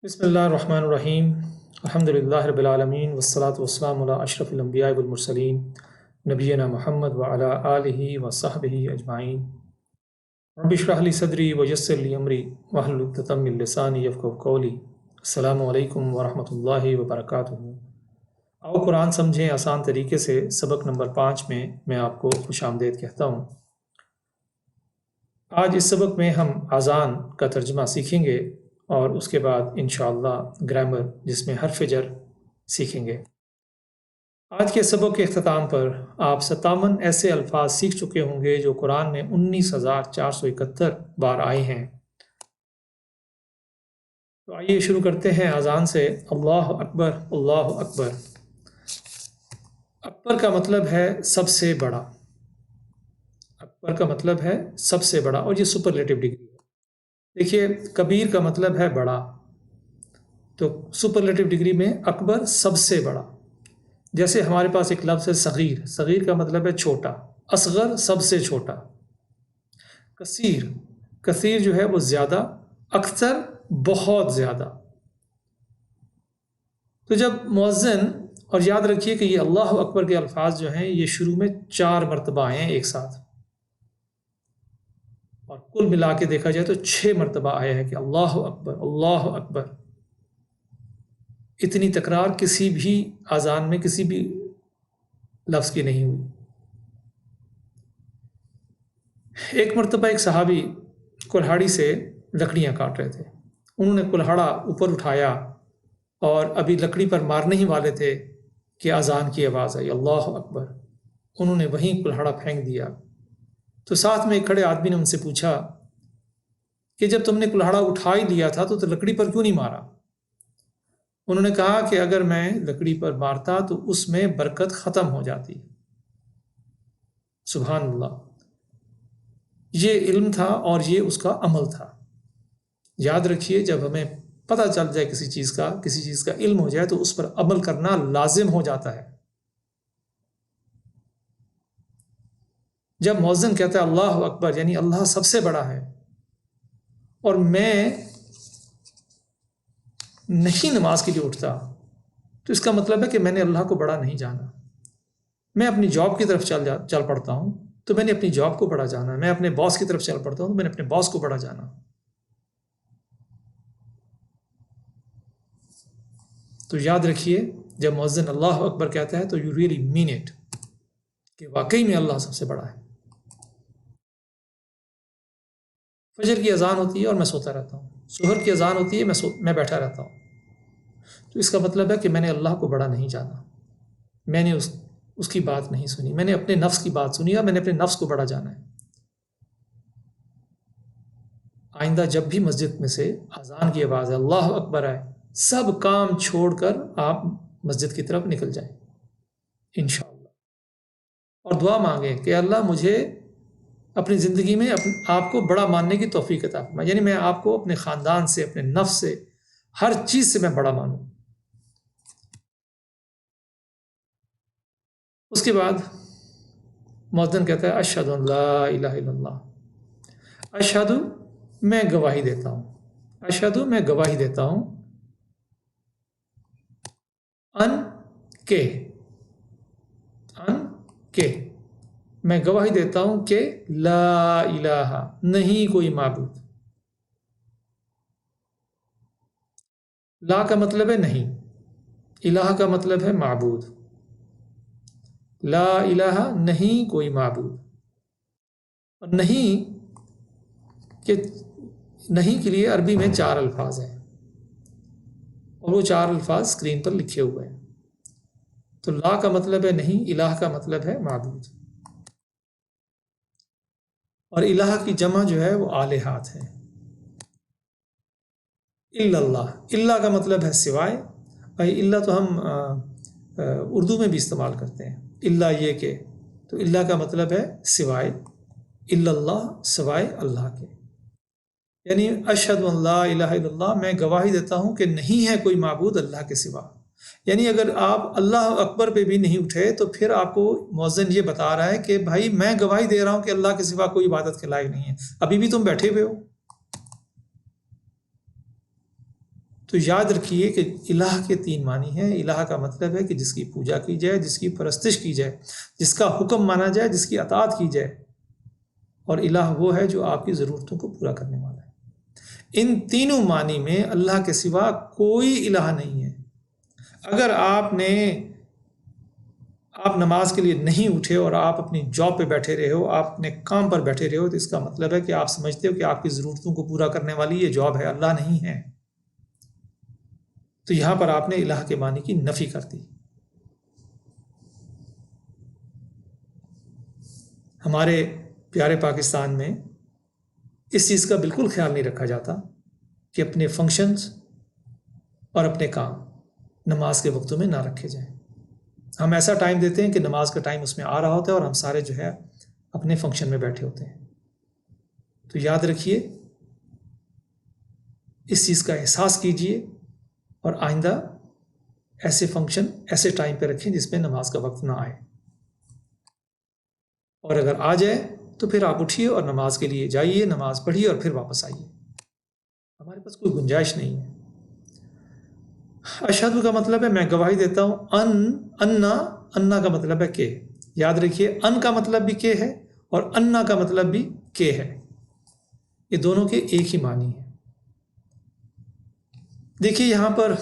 بسم اللہ الرحمن الرحیم الحمد للہ رب العالمین والصلاة والسلام علی اشرف الانبیاء والمرسلین نبینا محمد وعلی آلہ وصحبہ اجمعین رب اشرح لی صدری ویسر لی امری واحلل عقدۃ من لسانی یفقہوا قولی۔ السلام علیکم ورحمۃ اللہ وبرکاتہ۔ آؤ قرآن سمجھیں آسان طریقے سے سبق نمبر 5 میں آپ کو خوش آمدید کہتا ہوں۔ آج اس سبق میں ہم اذان کا ترجمہ سیکھیں گے اور اس کے بعد انشاءاللہ گرامر جس میں حرف جر سیکھیں گے۔ آج کے سبق کے اختتام پر آپ 57 ایسے الفاظ سیکھ چکے ہوں گے جو قرآن میں 19,471 بار آئے ہیں۔ تو آئیے شروع کرتے ہیں اذان سے۔ اللہ اکبر اللہ اکبر۔ اکبر کا مطلب ہے سب سے بڑا۔ اکبر کا مطلب ہے سب سے بڑا، اور یہ سپرلیٹو ڈگری ہے۔ دیکھیے، کبیر کا مطلب ہے بڑا، تو سپرلیٹو ڈگری میں اکبر سب سے بڑا۔ جیسے ہمارے پاس ایک لفظ ہے صغیر، صغیر کا مطلب ہے چھوٹا، اصغر سب سے چھوٹا۔ کثیر، کثیر جو ہے وہ زیادہ، اکثر بہت زیادہ۔ تو جب مؤذن، اور یاد رکھیے کہ یہ اللہ اکبر کے الفاظ جو ہیں یہ شروع میں 4 مرتبہ آئے ہیں ایک ساتھ، اور کل ملا کے دیکھا جائے تو 6 مرتبہ آیا ہے کہ اللہ اکبر اللہ اکبر۔ اتنی تکرار کسی بھی اذان میں کسی بھی لفظ کی نہیں ہوئی۔ ایک مرتبہ ایک صحابی کلہاڑی سے لکڑیاں کاٹ رہے تھے، انہوں نے کلہاڑا اوپر اٹھایا اور ابھی لکڑی پر مارنے ہی والے تھے کہ اذان کی آواز آئی، اللہ اکبر۔ انہوں نے وہیں کلہاڑا پھینک دیا۔ تو ساتھ میں ایک کھڑے آدمی نے ان سے پوچھا کہ جب تم نے کلہاڑا اٹھا ہی لیا تھا تو لکڑی پر کیوں نہیں مارا؟ انہوں نے کہا کہ اگر میں لکڑی پر مارتا تو اس میں برکت ختم ہو جاتی۔ سبحان اللہ، یہ علم تھا اور یہ اس کا عمل تھا۔ یاد رکھیے، جب ہمیں پتہ چل جائے کسی چیز کا علم ہو جائے تو اس پر عمل کرنا لازم ہو جاتا ہے۔ جب مؤذن کہتا ہے اللہ اکبر یعنی اللہ سب سے بڑا ہے، اور میں نہیں نماز کے لیے اٹھتا، تو اس کا مطلب ہے کہ میں نے اللہ کو بڑا نہیں جانا۔ میں اپنی جاب کی طرف چل پڑتا ہوں تو میں نے اپنی جاب کو بڑا جانا۔ میں اپنے باس کی طرف چل پڑتا ہوں تو میں نے اپنے باس کو بڑا جانا۔ تو یاد رکھیے، جب مؤذن اللہ اکبر کہتا ہے تو یو ریئلی مین اٹ، کہ واقعی میں اللہ سب سے بڑا ہے۔ فجر کی اذان ہوتی ہے اور میں سوتا رہتا ہوں، ظہر کی اذان ہوتی ہے میں بیٹھا رہتا ہوں، تو اس کا مطلب ہے کہ میں نے اللہ کو بڑا نہیں جانا، میں نے اس کی بات نہیں سنی، میں نے اپنے نفس کی بات سنی اور میں نے اپنے نفس کو بڑا جانا ہے۔ آئندہ جب بھی مسجد میں سے اذان کی آواز ہے اللہ اکبر آئے، سب کام چھوڑ کر آپ مسجد کی طرف نکل جائیں انشاءاللہ، اور دعا مانگیں کہ اللہ مجھے اپنی زندگی میں آپ کو بڑا ماننے کی توفیق عطا فرمائے، یعنی میں آپ کو اپنے خاندان سے، اپنے نفس سے، ہر چیز سے میں بڑا مانوں۔ اس کے بعد مؤذن کہتا ہے اشہد ان لا الہ الا اللہ۔ اشہد، میں گواہی دیتا ہوں، اشہد میں گواہی دیتا ہوں، ان کے میں گواہی دیتا ہوں کہ لا الہ، نہیں کوئی معبود۔ لا کا مطلب ہے نہیں، الہ کا مطلب ہے معبود۔ لا الہ، نہیں کوئی معبود۔ اور نہیں کے لیے عربی میں 4 الفاظ ہیں، اور وہ 4 الفاظ اسکرین پر لکھے ہوئے ہیں۔ تو لا کا مطلب ہے نہیں، الہ کا مطلب ہے معبود، اور الہ کی جمع جو ہے وہ آلہات ہے۔ الا اللہ، الا کا مطلب ہے سوائے، بھائی الا تو ہم اردو میں بھی استعمال کرتے ہیں، الا یہ کہ، تو الا کا مطلب ہے سوائے، الا اللہ سوائے اللہ کے، یعنی اشہد ان لا الہ الا اللہ، میں گواہی دیتا ہوں کہ نہیں ہے کوئی معبود اللہ کے سوا۔ یعنی اگر آپ اللہ اکبر پہ بھی نہیں اٹھے تو پھر آپ کو مؤذن یہ بتا رہا ہے کہ بھائی میں گواہی دے رہا ہوں کہ اللہ کے سوا کوئی عبادت کے لائق نہیں ہے، ابھی بھی تم بیٹھے ہوئے ہو۔ تو یاد رکھیے کہ الہ کے 3 معنی ہیں۔ الہ کا مطلب ہے کہ جس کی پوجا کی جائے، جس کی پرستش کی جائے، جس کا حکم مانا جائے، جس کی اطاعت کی جائے، اور الہ وہ ہے جو آپ کی ضرورتوں کو پورا کرنے والا ہے۔ ان تینوں معنی میں اللہ کے سوا کوئی الہ نہیں ہے۔ اگر آپ نماز کے لیے نہیں اٹھے اور آپ اپنی جاب پہ بیٹھے رہے ہو، آپ اپنے کام پر بیٹھے رہے ہو، تو اس کا مطلب ہے کہ آپ سمجھتے ہو کہ آپ کی ضرورتوں کو پورا کرنے والی یہ جاب ہے، اللہ نہیں ہے۔ تو یہاں پر آپ نے الہ کے معنی کی نفی کر دی۔ ہمارے پیارے پاکستان میں اس چیز کا بالکل خیال نہیں رکھا جاتا کہ اپنے فنکشنز اور اپنے کام نماز کے وقتوں میں نہ رکھے جائیں۔ ہم ایسا ٹائم دیتے ہیں کہ نماز کا ٹائم اس میں آ رہا ہوتا ہے اور ہم سارے جو ہے اپنے فنکشن میں بیٹھے ہوتے ہیں۔ تو یاد رکھیے، اس چیز کا احساس کیجئے اور آئندہ ایسے فنکشن ایسے ٹائم پہ رکھیں جس میں نماز کا وقت نہ آئے، اور اگر آ جائے تو پھر آپ اٹھیے اور نماز کے لیے جائیے، نماز پڑھیے اور پھر واپس آئیے۔ ہمارے پاس کوئی گنجائش نہیں ہے۔ اشہد کا مطلب ہے میں گواہی دیتا ہوں۔ انا کا مطلب ہے کہ، یاد رکھیے ان کا مطلب بھی کہ ہے اور انا کا مطلب بھی کہ ہے، یہ دونوں کے ایک ہی معنی ہے۔ دیکھیے یہاں پر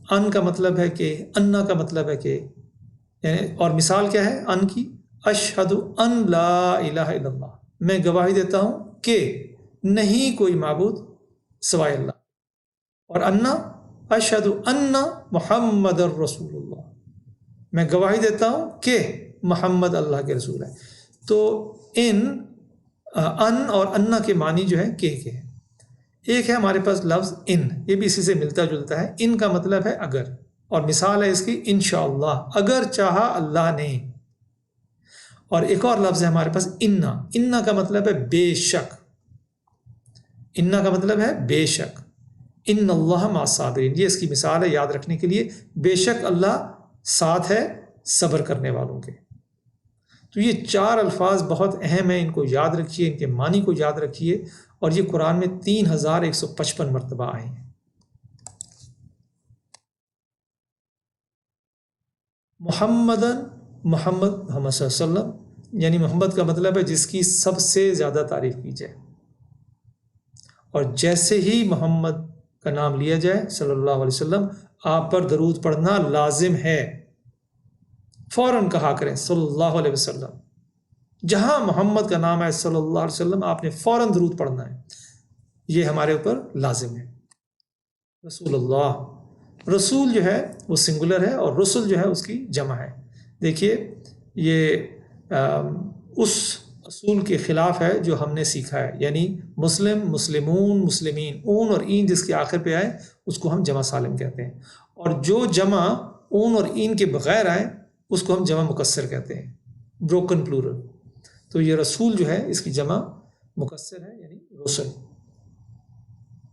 ان کا مطلب ہے کہ، انا کا مطلب ہے کہ، یعنی اور مثال کیا ہے ان کی؟ اشہد ان لا الہ الا اللہ، میں گواہی دیتا ہوں کہ نہیں کوئی معبود سوائے اللہ، اور انا اشہد ان محمد الرسول اللہ، میں گواہی دیتا ہوں کہ محمد اللہ کے رسول ہے۔ تو ان اور انا کے معنی جو ہے کہ ہیں۔ ایک ہے ہمارے پاس لفظ ان، یہ بھی اسی سے ملتا جلتا ہے۔ ان کا مطلب ہے اگر، اور مثال ہے اس کی انشاءاللہ، اگر چاہا اللہ نے۔ اور ایک اور لفظ ہے ہمارے پاس انا کا مطلب ہے بے شک، انا کا مطلب ہے بے شک، ان اللہ مع الصابرین، یہ اس کی مثال ہے یاد رکھنے کے لیے، بے شک اللہ ساتھ ہے صبر کرنے والوں کے۔ تو یہ 4 الفاظ بہت اہم ہیں، ان کو یاد رکھیے، ان کے معنی کو یاد رکھیے، اور یہ قرآن میں 3155 مرتبہ آئے ہیں۔ محمد صلی اللہ علیہ وسلم، یعنی محمد کا مطلب ہے جس کی سب سے زیادہ تعریف کی جائے، اور جیسے ہی محمد کا نام لیا جائے صلی اللہ علیہ وسلم، آپ پر درود پڑھنا لازم ہے، فوراً کہا کریں صلی اللہ علیہ وسلم۔ جہاں محمد کا نام ہے صلی اللہ علیہ وسلم، آپ نے فوراً درود پڑھنا ہے، یہ ہمارے اوپر لازم ہے۔ رسول اللہ، رسول جو ہے وہ سنگولر ہے اور رسول جو ہے اس کی جمع ہے۔ دیکھیے یہ اس اصول کے خلاف ہے جو ہم نے سیکھا ہے، یعنی مسلم، مسلمون، مسلمین، اون اور این جس کے آخر پہ آئے اس کو ہم جمع سالم کہتے ہیں، اور جو جمع اون اور این کے بغیر آئے اس کو ہم جمع مکسر کہتے ہیں، بروکن پلورل۔ تو یہ رسول جو ہے اس کی جمع مکسر ہے، یعنی رسل،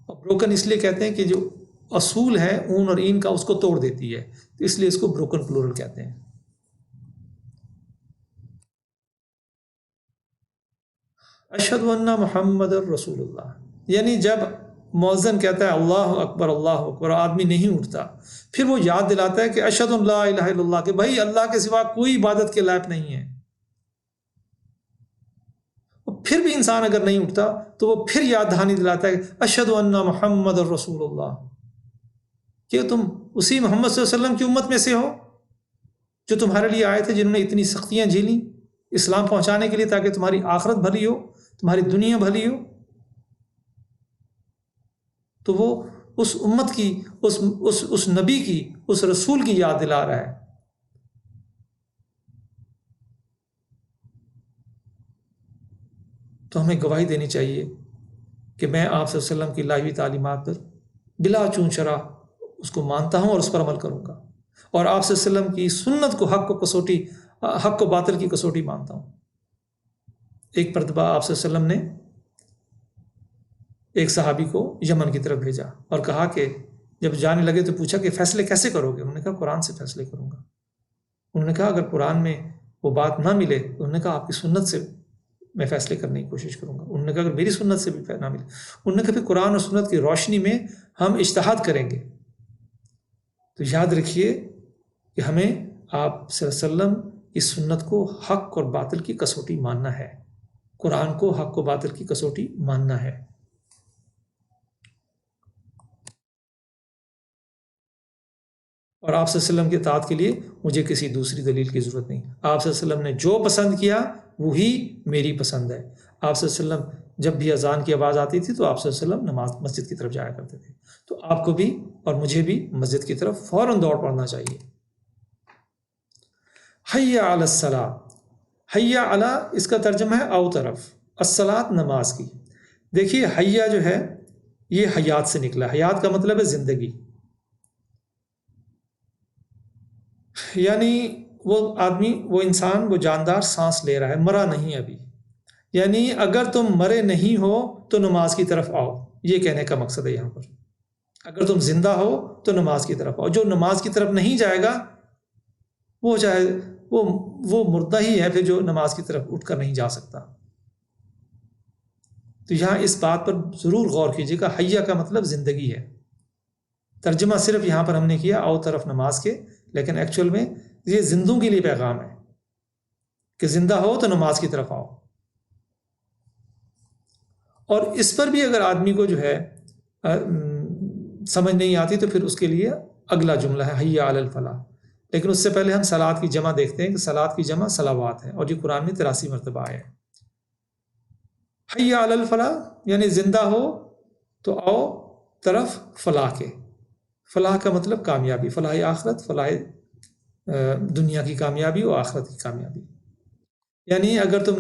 اور بروکن اس لیے کہتے ہیں کہ جو اصول ہے اون اور این کا اس کو توڑ دیتی ہے، تو اس لیے اس کو بروکن پلورل کہتے ہیں۔ اشہد ان محمد الرسول اللہ، یعنی جب مؤذن کہتا ہے اللہ اکبر اللہ اکبر، آدمی نہیں اٹھتا، پھر وہ یاد دلاتا ہے کہ اشہد ان لا الہ الا اللہ، کہ بھائی اللہ کے سوا کوئی عبادت کے لائق نہیں ہے، پھر بھی انسان اگر نہیں اٹھتا تو وہ پھر یاد دہانی دلاتا ہے اشہد ان محمد الرسول اللہ، کہ تم اسی محمد صلی اللہ علیہ وسلم کی امت میں سے ہو جو تمہارے لیے آئے تھے، جنہوں نے اتنی سختیاں جھیلیں اسلام پہنچانے کے لیے، تاکہ تمہاری آخرت بھلی ہو، تمہاری دنیا بھلی ہو۔ تو وہ اس امت کی، اس نبی کی، اس رسول کی یاد دلا رہا ہے۔ تو ہمیں گواہی دینی چاہیے کہ میں آپ صلی اللہ علیہ وسلم کی لائی ہوئی تعلیمات پر بلا چون چرا اس کو مانتا ہوں اور اس پر عمل کروں گا، اور آپ صلی اللہ علیہ وسلم کی سنت کو حق کو باطل کی کسوٹی مانتا ہوں۔ ایک مرتبہ آپ صلی اللہ علیہ وسلم نے ایک صحابی کو یمن کی طرف بھیجا اور کہا کہ جب جانے لگے تو پوچھا کہ فیصلے کیسے کرو گے؟ انہوں نے کہا قرآن سے فیصلے کروں گا۔ انہوں نے کہا اگر قرآن میں وہ بات نہ ملے، انہوں نے کہا آپ کی سنت سے میں فیصلے کرنے کی کوشش کروں گا۔ انہوں نے کہا اگر میری سنت سے بھی نہ ملے، انہوں نے کہا پھر قرآن اور سنت کی روشنی میں ہم اجتہاد کریں گے۔ تو یاد رکھیے کہ ہمیں آپ صلی اللہ علیہ وسلم کی سنت کو حق اور باطل کی کسوٹی ماننا ہے، قرآن کو حق و باطل کی کسوٹی ماننا ہے۔ اور آپ صلی اللہ علیہ وسلم کی اطاعت کے لیے مجھے کسی دوسری دلیل کی ضرورت نہیں۔ آپ صلی اللہ علیہ وسلم نے جو پسند کیا وہی میری پسند ہے۔ آپ صلی اللہ علیہ وسلم جب بھی اذان کی آواز آتی تھی تو آپ صلی اللہ علیہ وسلم نماز مسجد کی طرف جایا کرتے تھے، تو آپ کو بھی اور مجھے بھی مسجد کی طرف فوراً دوڑ پڑنا چاہیے۔ حی علی الصلاۃ، حی علی اس کا ترجمہ ہے آؤ طرف، الصلاۃ نماز کی۔ دیکھیے حیا جو ہے یہ حیات سے نکلا، حیات کا مطلب ہے زندگی، یعنی وہ آدمی، وہ انسان، وہ جاندار سانس لے رہا ہے، مرا نہیں ابھی، یعنی اگر تم مرے نہیں ہو تو نماز کی طرف آؤ، یہ کہنے کا مقصد ہے یہاں پر۔ اگر تم زندہ ہو تو نماز کی طرف آؤ، جو نماز کی طرف نہیں جائے گا وہ چاہے وہ مردہ ہی ہے، پھر جو نماز کی طرف اٹھ کر نہیں جا سکتا۔ تو یہاں اس بات پر ضرور غور کیجیے گا، حیا کا مطلب زندگی ہے۔ ترجمہ صرف یہاں پر ہم نے کیا آؤ طرف نماز کے، لیکن ایکچوئل میں یہ زندوں کے لیے پیغام ہے کہ زندہ ہو تو نماز کی طرف آؤ۔ اور اس پر بھی اگر آدمی کو جو ہے سمجھ نہیں آتی تو پھر اس کے لیے اگلا جملہ ہے حی علی الفلاح، لیکن اس سے پہلے ہم صلاۃ کی جمع دیکھتے ہیں کہ صلاۃ کی جمع صلوات ہے، اور یہ قرآن میں 83 مرتبہ آیا ہے۔ حی علی الفلاح یعنی زندہ ہو تو آؤ طرف فلاح کے۔ فلاح کا مطلب کامیابی، فلاح آخرت، فلاح دنیا کی کامیابی اور آخرت کی کامیابی۔ یعنی اگر تم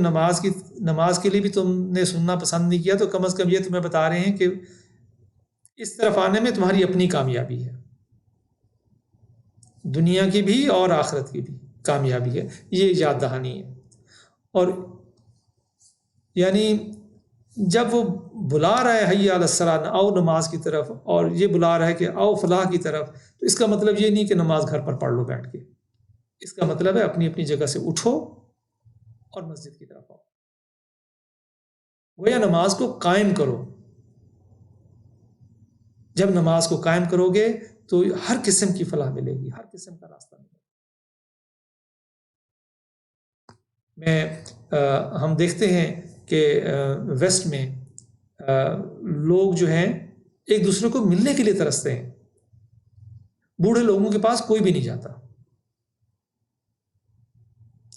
نماز کے لیے بھی تم نے سننا پسند نہیں کیا تو کم از کم یہ تمہیں بتا رہے ہیں کہ اس طرف آنے میں تمہاری اپنی کامیابی ہے، دنیا کی بھی اور آخرت کی بھی کامیابی ہے، یہ یاد دہانی ہے۔ اور یعنی جب وہ بلا رہا ہے حی علی الصلاۃ، آؤ نماز کی طرف، اور یہ بلا رہا ہے کہ آؤ فلاح کی طرف، تو اس کا مطلب یہ نہیں کہ نماز گھر پر پڑھ لو بیٹھ کے، اس کا مطلب ہے اپنی اپنی جگہ سے اٹھو اور مسجد کی طرف آؤ، وہ یا نماز کو قائم کرو۔ جب نماز کو قائم کرو گے تو ہر قسم کی فلاح ملے گی، ہر قسم کا راستہ ملے گا۔ ہم دیکھتے ہیں کہ ویسٹ میں لوگ جو ہیں ایک دوسرے کو ملنے کے لیے ترستے ہیں، بوڑھے لوگوں کے پاس کوئی بھی نہیں جاتا،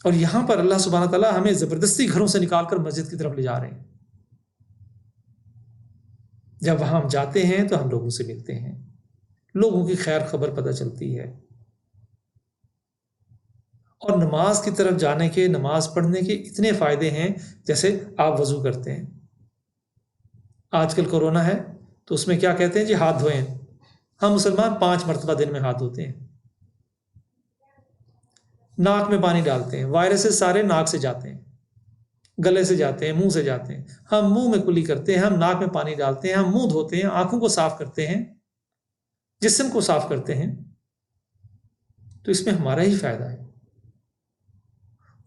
اور یہاں پر اللہ سبحانہ تعالیٰ ہمیں زبردستی گھروں سے نکال کر مسجد کی طرف لے جا رہے ہیں۔ جب وہاں ہم جاتے ہیں تو ہم لوگوں سے ملتے ہیں، لوگوں کی خیر خبر پتہ چلتی ہے، اور نماز کی طرف جانے کے، نماز پڑھنے کے اتنے فائدے ہیں، جیسے آپ وضو کرتے ہیں، آج کل کورونا ہے تو اس میں کیا کہتے ہیں جی ہاتھ دھوئیں، ہم مسلمان 5 مرتبہ دن میں ہاتھ دھوتے ہیں، ناک میں پانی ڈالتے ہیں، وائرسز سارے ناک سے جاتے ہیں، گلے سے جاتے ہیں، منہ سے جاتے ہیں، ہم منہ میں کلی کرتے ہیں، ہم ناک میں پانی ڈالتے ہیں، ہم منہ دھوتے ہیں، آنکھوں کو صاف کرتے ہیں، جسم کو صاف کرتے ہیں، تو اس میں ہمارا ہی فائدہ ہے۔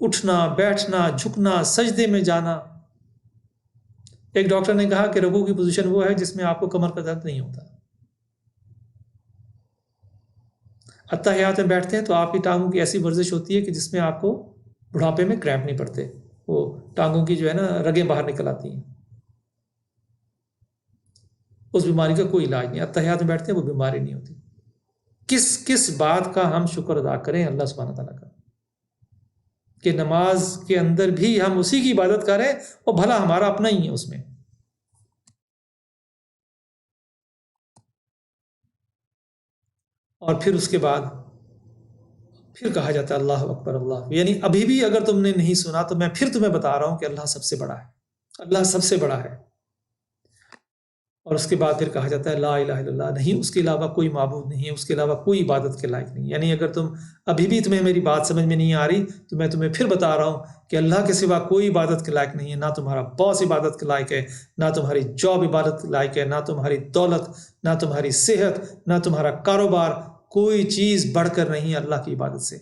اٹھنا، بیٹھنا، جھکنا، سجدے میں جانا۔ ایک ڈاکٹر نے کہا کہ رکوع کی پوزیشن وہ ہے جس میں آپ کو کمر کا درد نہیں ہوتا۔ اتحیات میں بیٹھتے ہیں تو آپ کی ٹانگوں کی ایسی ورزش ہوتی ہے کہ جس میں آپ کو بڑھاپے میں کریمپ نہیں پڑتے، وہ ٹانگوں کی جو ہے نا رگیں باہر نکل آتی ہیں، اس بیماری کا کوئی علاج نہیں، اتحیات میں بیٹھتے ہیں وہ بیماری نہیں ہوتی۔ کس بات کا ہم شکر ادا کریں اللہ سبحانہ تعالیٰ کا کہ نماز کے اندر بھی ہم اسی کی عبادت کریں، اور بھلا ہمارا اپنا ہی ہے اس میں۔ اور پھر اس کے بعد پھر کہا جاتا ہے اللہ اکبر اللہ، یعنی ابھی بھی اگر تم نے نہیں سنا تو میں پھر تمہیں بتا رہا ہوں کہ اللہ سب سے بڑا ہے، اللہ سب سے بڑا ہے۔ اور اس کے بعد پھر کہا جاتا ہے لا الہ الا اللہ، نہیں اس کے علاوہ کوئی معبود نہیں ہے، اس کے علاوہ کوئی عبادت کے لائق نہیں۔ یعنی اگر تم ابھی بھی تمہیں میری بات سمجھ میں نہیں آ رہی تو میں تمہیں پھر بتا رہا ہوں کہ اللہ کے سوا کوئی عبادت کے لائق نہیں ہے، نہ تمہارا باس عبادت کے لائق ہے، نہ تمہاری جاب عبادت کے لائق ہے، نہ تمہاری دولت، نہ تمہاری صحت، نہ تمہارا کاروبار، کوئی چیز بڑھ کر نہیں ہے اللہ کی عبادت سے۔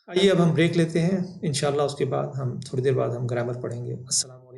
آئیے اب ہم بریک لیتے ہیں، انشاءاللہ اس کے بعد ہم تھوڑی دیر بعد ہم گرامر پڑھیں گے۔ السلام علیکم۔